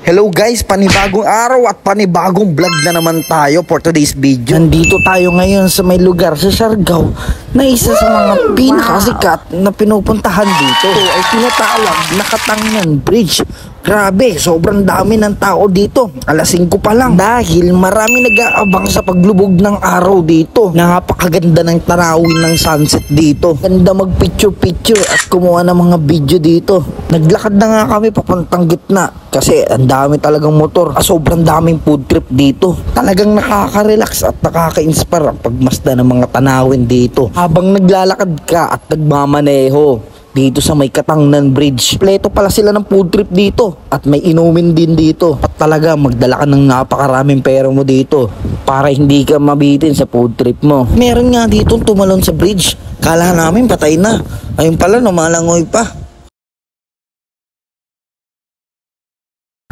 Hello guys, panibagong araw at panibagong vlog na naman tayo for today's video. Nandito tayo ngayon sa may lugar sa Siargao na isa sa mga pinakasikat na pinupuntahan dito ay tinatawag na Katangian Bridge. Grabe, sobrang dami ng tao dito. Alas 5 pa lang dahil marami nag-aabang sa paglubog ng araw dito. Napakaganda ng tanawin ng sunset dito. Ganda mag-picture-picture at kumuha ng mga video dito. Naglakad na nga kami papuntang gitna kasi ang dami talagang motor. Sobrang daming food trip dito. Talagang nakaka-relax at nakaka-inspire ang pagmasda ng mga tanawin dito habang naglalakad ka at nagmamaneho dito sa may Katangian Bridge. Pleto pala sila ng food trip dito at may inumin din dito. At talaga magdala ka ng napakaraming pera mo dito para hindi ka mabitin sa food trip mo. Meron nga dito tumalon sa bridge. Kala namin patay na. Ayun pala, lumalangoy pa.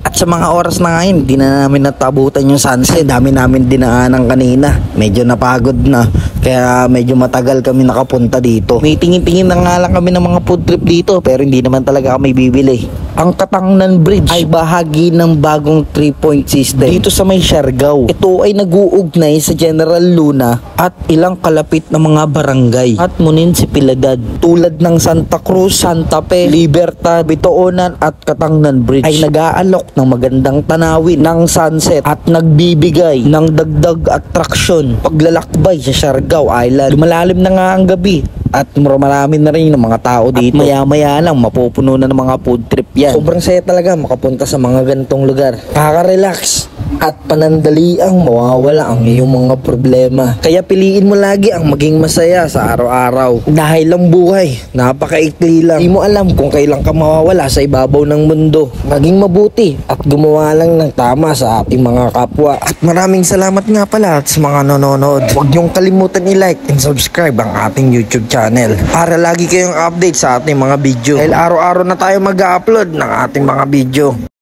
At sa mga oras na ngayon, di na namin natabutan yung sunset. Dami namin dinaanan kanina. Medyo napagod na. Kaya medyo matagal kami nakapunta dito. May tingin-tingin na nga lang kami ng mga food trip dito. Pero hindi naman talaga kami bibili. Ang Katangian Bridge ay bahagi ng bagong 3-point system dito sa may Siargao. Ito ay nag-uugnay sa General Luna at ilang kalapit na mga barangay at munisipalidad tulad ng Santa Cruz, Santa Fe, Libertad, Bitoonan at Katangian Bridge ay nag-aalok ng magandang tanawin ng sunset at nagbibigay ng dagdag atraksyon paglalakbay sa Siargao Island. Lumalalim na nga ang gabi at marami na rin ng mga tao dito. At maya-maya lang mapupuno na ng mga food trip yan. Sobrang saya talaga makapunta sa mga ganitong lugar. Nakaka-relax at panandaliang mawawala ang iyong mga problema. Kaya piliin mo lagi ang maging masaya sa araw-araw. Dahil ang buhay, napakaikli lang. Di mo alam kung kailan ka mawawala sa ibabaw ng mundo. Maging mabuti at gumawa lang ng tama sa ating mga kapwa. At maraming salamat nga pala sa mga nanonood. Huwag niyong kalimutan i-like and subscribe ang ating YouTube channel para lagi kayong update sa ating mga video. Dahil araw-araw na tayo mag-upload ng ating mga video.